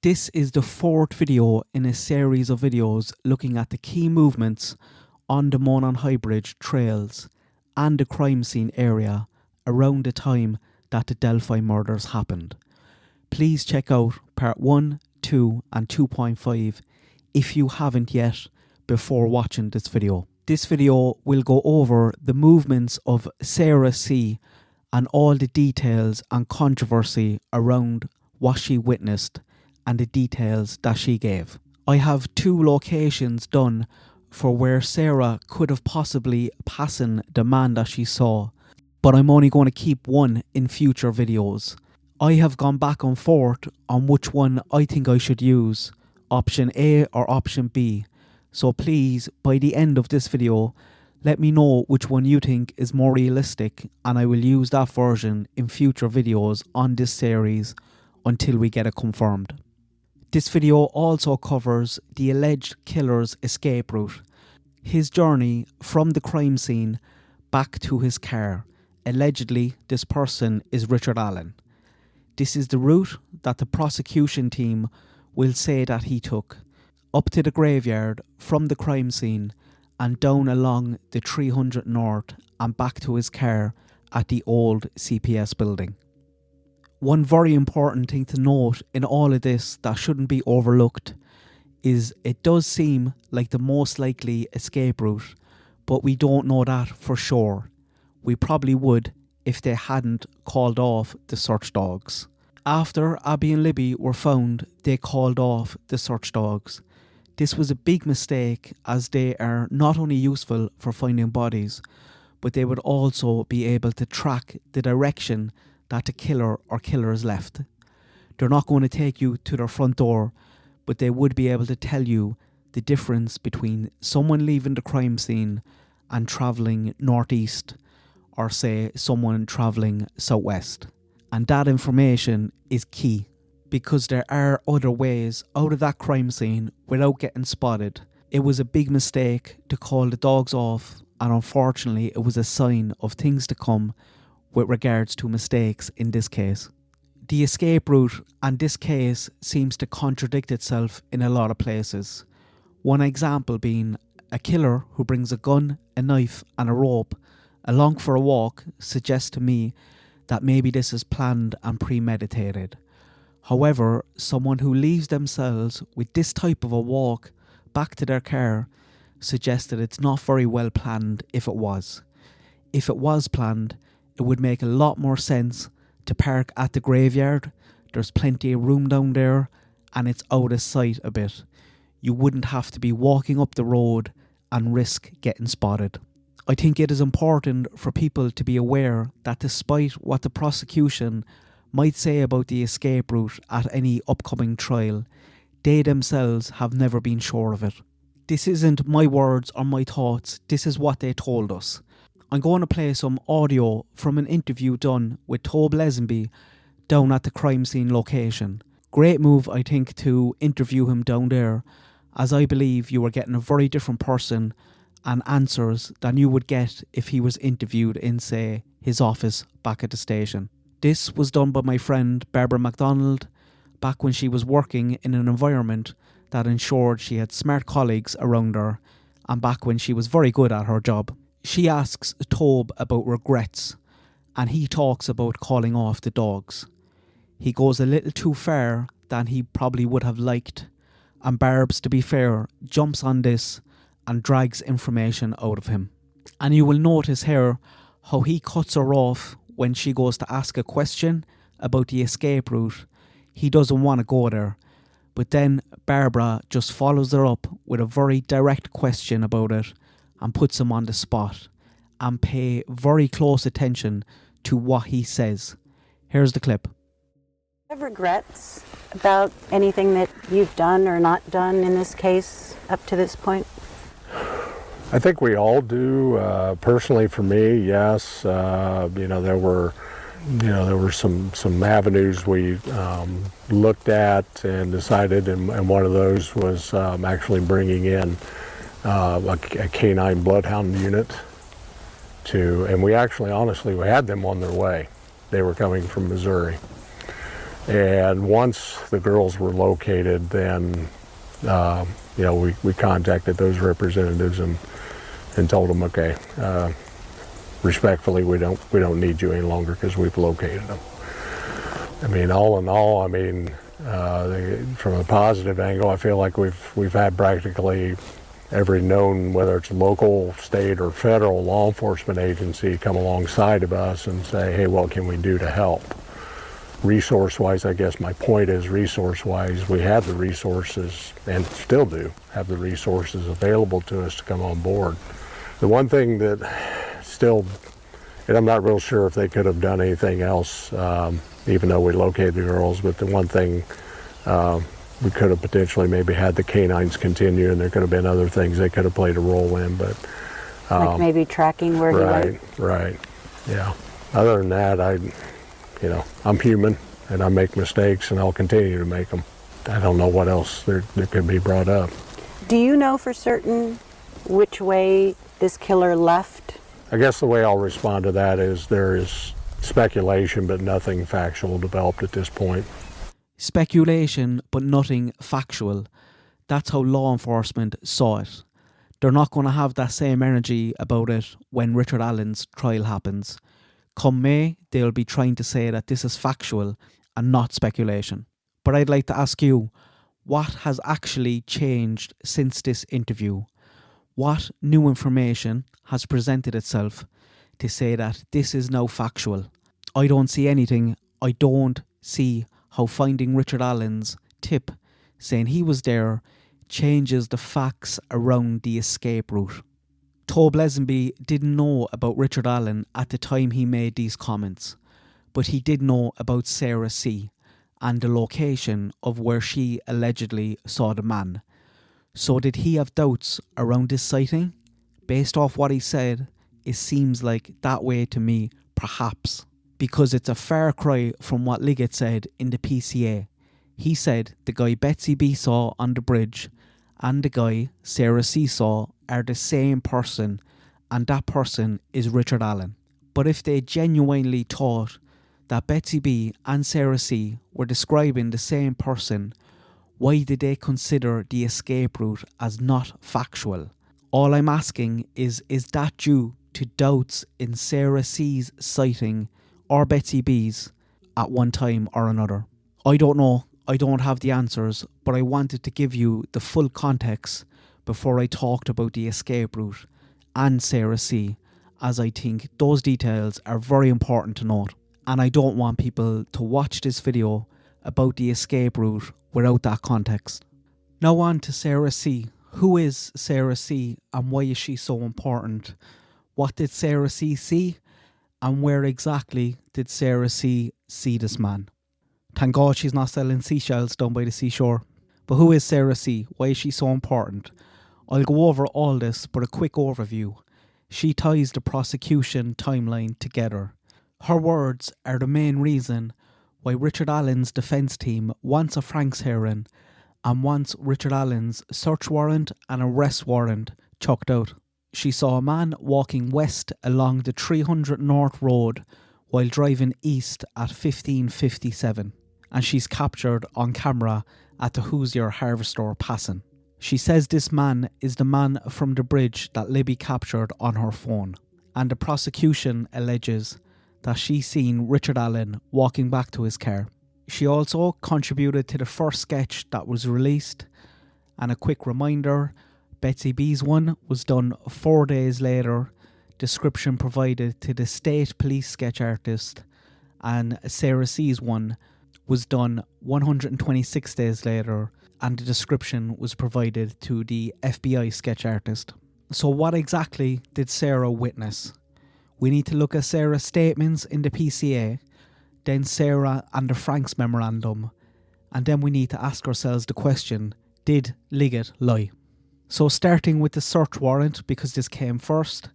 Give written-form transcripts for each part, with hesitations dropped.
This is the fourth video in a series of videos looking at the key movements on the Monon High Bridge trails and the crime scene area around the time that the Delphi murders happened. Please check out part 1, 2 and 2.5 if you haven't yet before watching this video. This video will go over the movements of Sarah C and all the details and controversy around what she witnessed and the details that she gave. I have 2 locations done for where Sarah could have possibly passing the man that she saw, but I'm only going to keep one in future videos. I have gone back and forth on which one I think I should use, option A or option B, so please by the end of this video let me know which one you think is more realistic, and I will use that version in future videos on this series until we get it confirmed. This video also covers the alleged killer's escape route, his journey from the crime scene back to his car. Allegedly, this person is Richard Allen. This is the route that the prosecution team will say that he took, up to the graveyard from the crime scene and down along the 300 North and back to his car at the old CPS building. One very important thing to note in all of this that shouldn't be overlooked is it does seem like the most likely escape route, but we don't know that for sure. We probably would if they hadn't called off the search dogs. After Abby and Libby were found, they called off the search dogs. This was a big mistake, as they are not only useful for finding bodies, but they would also be able to track the direction that the killer or killers left. They're not going to take you to their front door, but they would be able to tell you the difference between someone leaving the crime scene and travelling northeast, or say someone travelling southwest. And that information is key, because there are other ways out of that crime scene without getting spotted. It was a big mistake to call the dogs off, and unfortunately it was a sign of things to come with regards to mistakes in this case. The escape route and this case seems to contradict itself in a lot of places. One example being a killer who brings a gun, a knife and a rope along for a walk suggests to me that maybe this is planned and premeditated. However, someone who leaves themselves with this type of a walk back to their car suggests that it's not very well planned if it was. If it was planned, it would make a lot more sense to park at the graveyard. There's plenty of room down there and it's out of sight a bit. You wouldn't have to be walking up the road and risk getting spotted. I think it is important for people to be aware that despite what the prosecution might say about the escape route at any upcoming trial, they themselves have never been sure of it. This isn't my words or my thoughts, this is what they told us. I'm going to play some audio from an interview done with Tobe Lesenby down at the crime scene location. Great move, I think, to interview him down there, as I believe you are getting a very different person and answers than you would get if he was interviewed in, say, his office back at the station. This was done by my friend Barbara MacDonald back when she was working in an environment that ensured she had smart colleagues around her, and back when she was very good at her job. She asks Tobe about regrets, and he talks about calling off the dogs. He goes a little too far than he probably would have liked, and Barbs, to be fair, jumps on this and drags information out of him. And you will notice here how he cuts her off when she goes to ask a question about the escape route. He doesn't want to go there, but then Barbara just follows her up with a very direct question about it and puts him on the spot, and pay very close attention to what he says. Here's the clip. Have regrets about anything that you've done or not done in this case up to this point? I think we all do. Personally, for me, yes. There were some avenues we looked at and decided, and one of those was actually bringing in a canine bloodhound unit and we actually, honestly, we had them on their way. They were coming from Missouri. And once the girls were located, then we contacted those representatives and told them, okay, respectfully, we don't need you any longer because we've located them. I mean, all in all, from a positive angle, I feel like we've had practically every known, whether it's local, state, or federal law enforcement agency, come alongside of us and say, hey, what can we do to help? Resource-wise, I guess my point is, resource-wise, we have the resources, and still do have the resources available to us to come on board. The one thing that still, and I'm not real sure if they could have done anything else, even though we located the girls, but the one thing we could have potentially maybe had the canines continue, and there could have been other things they could have played a role in, but like maybe tracking where he went. Right, yeah. Other than that, I'm human, and I make mistakes, and I'll continue to make them. I don't know what else there could be brought up. Do you know for certain which way this killer left? I guess the way I'll respond to that is there is speculation, but nothing factual developed at this point. Speculation, but nothing factual. That's how law enforcement saw it. They're not going to have that same energy about it when Richard Allen's trial happens. Come May, they'll be trying to say that this is factual and not speculation. But I'd like to ask you, what has actually changed since this interview? What new information has presented itself to say that this is now factual? I don't see anything. I don't see how finding Richard Allen's tip saying he was there changes the facts around the escape route. Tobe Lesenby didn't know about Richard Allen at the time he made these comments, but he did know about Sarah C. and the location of where she allegedly saw the man. So did he have doubts around this sighting? Based off what he said, it seems like that way to me, perhaps, because it's a far cry from what Liggett said in the PCA. He said the guy Betsy B saw on the bridge and the guy Sarah C saw are the same person, and that person is Richard Allen. But if they genuinely thought that Betsy B and Sarah C were describing the same person, why did they consider the escape route as not factual? All I'm asking is that due to doubts in Sarah C's sighting or Betsy B's at one time or another? I don't know. I don't have the answers, but I wanted to give you the full context before I talked about the escape route and Sarah C, as I think those details are very important to note. And I don't want people to watch this video about the escape route without that context. Now on to Sarah C. Who is Sarah C and why is she so important? What did Sarah C see? And where exactly did Sarah C see this man? Thank God she's not selling seashells down by the seashore. But who is Sarah C? Why is she so important? I'll go over all this, but a quick overview. She ties the prosecution timeline together. Her words are the main reason why Richard Allen's defence team wants a Frank's hearing and wants Richard Allen's search warrant and arrest warrant chucked out. She saw a man walking west along the 300 North Road while driving east at 15:57, and she's captured on camera at the Hoosier Harvestore passing. She says this man is the man from the bridge that Libby captured on her phone, and the prosecution alleges that she seen Richard Allen walking back to his car. She also contributed to the first sketch that was released, and a quick reminder, Betsy B's one was done 4 days later, description provided to the state police sketch artist, and Sarah C's one was done 126 days later, and the description was provided to the FBI sketch artist. So what exactly did Sarah witness? We need to look at Sarah's statements in the PCA, then Sarah and the Franks memorandum, and then we need to ask ourselves the question, did Liggett lie? So starting with the search warrant, because this came first,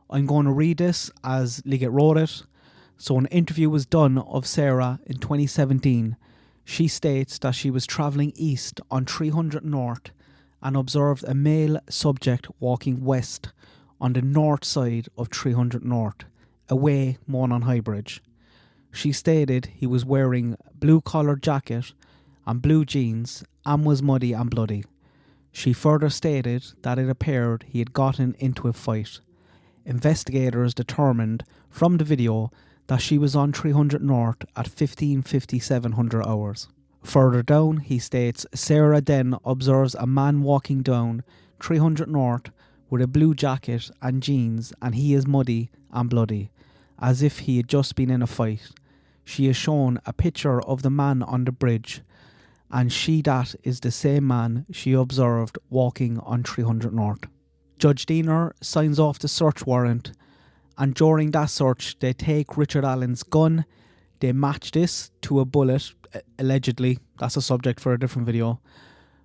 I'm going to read this as Liggett wrote it. So an interview was done of Sarah in 2017. She states that she was travelling east on 300 North and observed a male subject walking west on the north side of 300 North, away Monon High Bridge. She stated he was wearing a blue-collared jacket and blue jeans and was muddy and bloody. She further stated that it appeared he had gotten into a fight. Investigators determined from the video that she was on 300 North at 15:57 hours. Further down, he states Sarah then observes a man walking down 300 North with a blue jacket and jeans, and he is muddy and bloody, as if he had just been in a fight. She is shown a picture of the man on the bridge, and that is the same man she observed walking on 300 North. Judge Diener signs off the search warrant, and during that search they take Richard Allen's gun, they match this to a bullet, allegedly, that's a subject for a different video,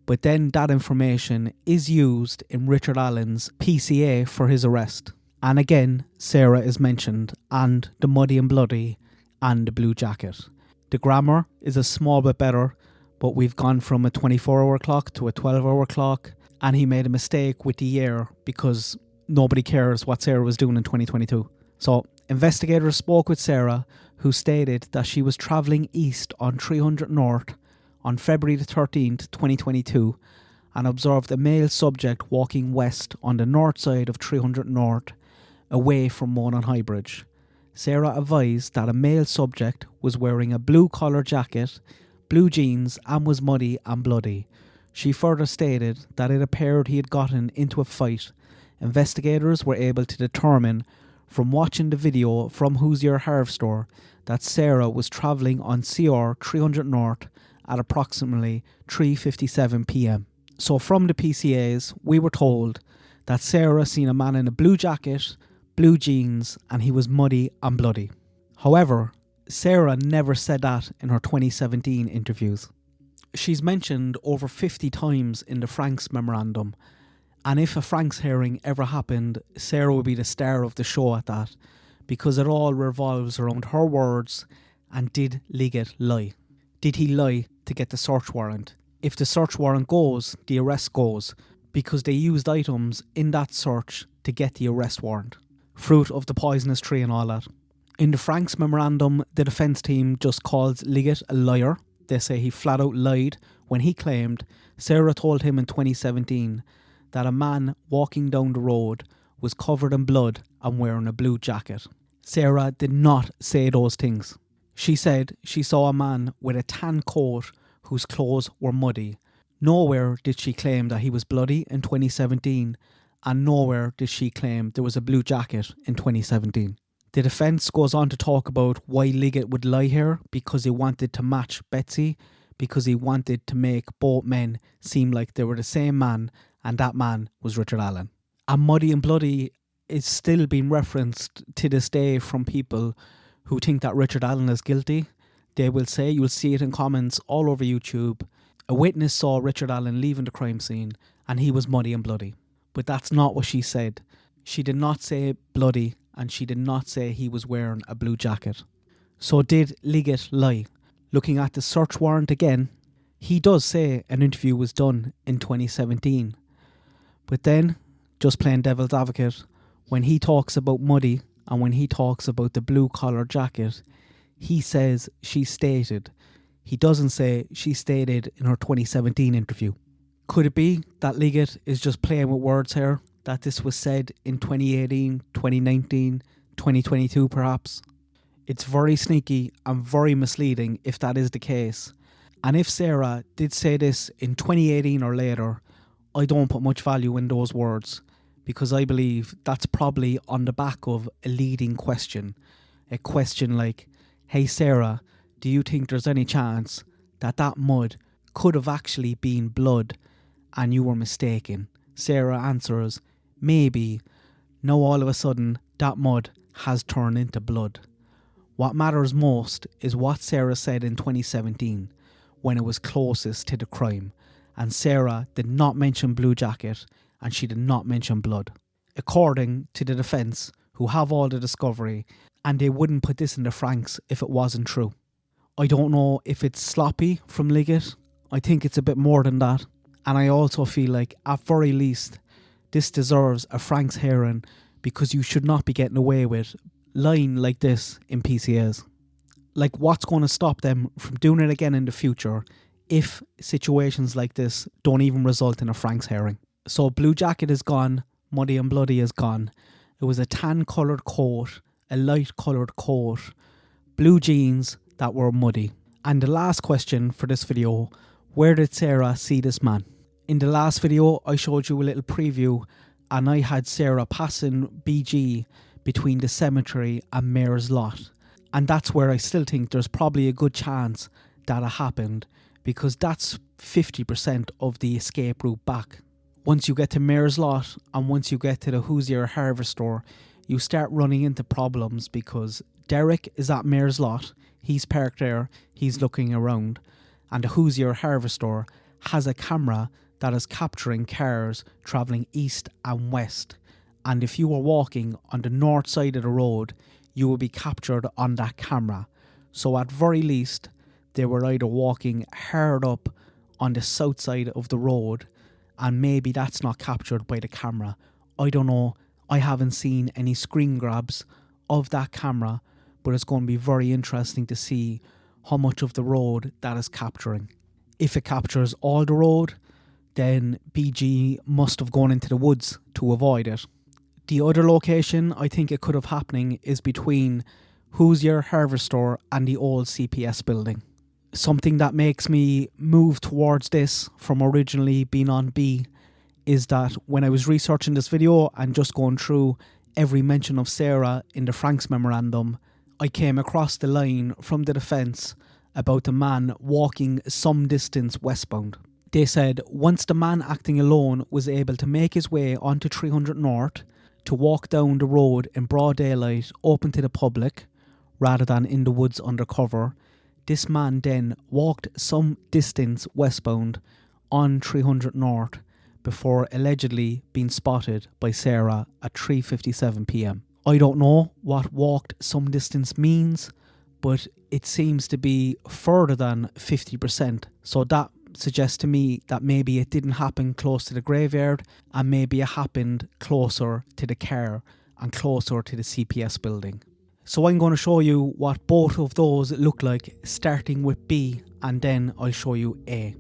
but then that information is used in Richard Allen's PCA for his arrest. And again, Sarah is mentioned, and the muddy and bloody, and the blue jacket. The grammar is a small bit better, but we've gone from a 24-hour clock to a 12-hour clock, and he made a mistake with the year because nobody cares what Sarah was doing in 2022. So, investigators spoke with Sarah, who stated that she was travelling east on 300 North on February the 13th, 2022, and observed a male subject walking west on the north side of 300 North, away from Monon High Bridge. Sarah advised that a male subject was wearing a blue-collar jacket, blue jeans, and was muddy and bloody. She further stated that it appeared he had gotten into a fight. Investigators were able to determine from watching the video from Hoosier Harvestore that Sarah was travelling on CR 300 North at approximately 3:57 p.m. So from the PCAs, we were told that Sarah seen a man in a blue jacket, blue jeans, and he was muddy and bloody. However, Sarah never said that in her 2017 interviews. She's mentioned over 50 times in the Franks memorandum, and if a Franks hearing ever happened, Sarah would be the star of the show at that, because it all revolves around her words and did Liggett lie? Did he lie to get the search warrant? If the search warrant goes, the arrest goes, because they used items in that search to get the arrest warrant. Fruit of the poisonous tree and all that. In the Franks memorandum, the defence team just calls Liggett a liar. They say he flat out lied when he claimed Sarah told him in 2017 that a man walking down the road was covered in blood and wearing a blue jacket. Sarah did not say those things. She said she saw a man with a tan coat whose clothes were muddy. Nowhere did she claim that he was bloody in 2017, and nowhere did she claim there was a blue jacket in 2017. The defence goes on to talk about why Liggett would lie here, because he wanted to match Betsy, because he wanted to make both men seem like they were the same man, and that man was Richard Allen. And muddy and bloody is still being referenced to this day from people who think that Richard Allen is guilty. They will say, you'll see it in comments all over YouTube, a witness saw Richard Allen leaving the crime scene and he was muddy and bloody. But that's not what she said. She did not say bloody, and she did not say he was wearing a blue jacket. So did Liggett lie? Looking at the search warrant again, he does say an interview was done in 2017. But then, just playing devil's advocate, when he talks about muddy and when he talks about the blue collar jacket, he says she stated. He doesn't say she stated in her 2017 interview. Could it be that Liggett is just playing with words here? That this was said in 2018, 2019, 2022 perhaps? It's very sneaky and very misleading if that is the case. And if Sarah did say this in 2018 or later, I don't put much value in those words, because I believe that's probably on the back of a leading question. A question like, hey Sarah, do you think there's any chance that that mud could have actually been blood and you were mistaken? Sarah answers, maybe. Now all of a sudden that mud has turned into blood. What matters most is what Sarah said in 2017 when it was closest to the crime, and Sarah did not mention blue jacket and she did not mention blood. According to the defence, who have all the discovery, and they wouldn't put this in the Franks if it wasn't true. I don't know if it's sloppy from Liggett. I think it's a bit more than that. And I also feel like, at very least, this deserves a Franks hearing, because you should not be getting away with lying like this in PCAs. Like, what's going to stop them from doing it again in the future if situations like this don't even result in a Frank's herring? So Blue Jacket is gone, Muddy and Bloody is gone. It was a tan coloured coat, a light coloured coat, blue jeans that were muddy. And the last question for this video, where did Sarah see this man? In the last video, I showed you a little preview and I had Sarah passing BG between the cemetery and Mare's Lot. And that's where I still think there's probably a good chance that it happened, because that's 50% of the escape route back. Once you get to Mare's Lot and once you get to the Hoosier Harvestore, you start running into problems because Derrick is at Mare's Lot, he's parked there, he's looking around, and the Hoosier Harvestore has a camera that is capturing cars travelling east and west. And if you were walking on the north side of the road, you will be captured on that camera. So at very least, they were either walking hard up on the south side of the road, and maybe that's not captured by the camera. I don't know. I haven't seen any screen grabs of that camera, but it's going to be very interesting to see how much of the road that is capturing. If it captures all the road, then BG must have gone into the woods to avoid it. The other location I think it could have happening is between Hoosier Harvestore and the old CPS building. Something that makes me move towards this from originally being on B is that when I was researching this video and just going through every mention of Sarah in the Frank's memorandum, I came across the line from the defence about the man walking some distance westbound. They said once the man acting alone was able to make his way onto 300 North to walk down the road in broad daylight open to the public rather than in the woods undercover, this man then walked some distance westbound on 300 North before allegedly being spotted by Sarah at 3:57 p.m. I don't know what walked some distance means, but it seems to be further than 50%. So that suggests to me that maybe it didn't happen close to the graveyard and maybe it happened closer to the car and closer to the CPS building. So I'm going to show you what both of those look like, starting with B, and then I'll show you A.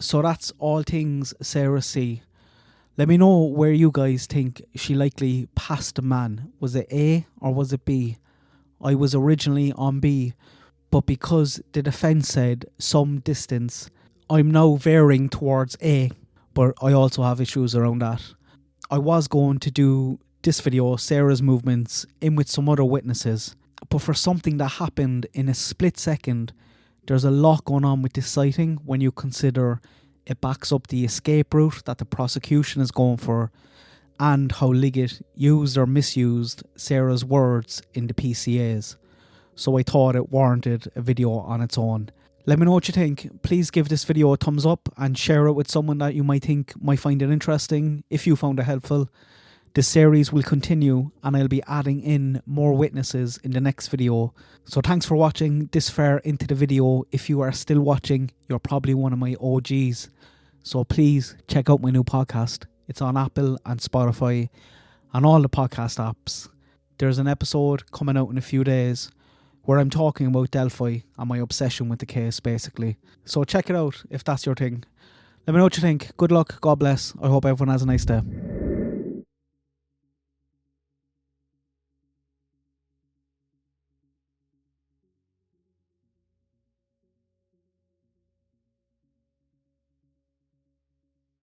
So that's all things Sarah see. Let me know where you guys think she likely passed the man. Was it A or was it B? I was originally on B, but because the defence said some distance, I'm now veering towards A, but I also have issues around that. I was going to do this video, Sarah's movements, in with some other witnesses, but for something that happened in a split second, there's a lot going on with this sighting when you consider it backs up the escape route that the prosecution is going for and how Liggett used or misused Sarah's words in the PCAs. So I thought it warranted a video on its own. Let me know what you think. Please give this video a thumbs up and share it with someone that you might think might find it interesting if you found it helpful. This series will continue and I'll be adding in more witnesses in the next video. So thanks for watching this far into the video. If you are still watching, you're probably one of my OGs. So please check out my new podcast. It's on Apple and Spotify and all the podcast apps. There's an episode coming out in a few days where I'm talking about Delphi and my obsession with the case basically. So check it out if that's your thing. Let me know what you think. Good luck. God bless. I hope everyone has a nice day.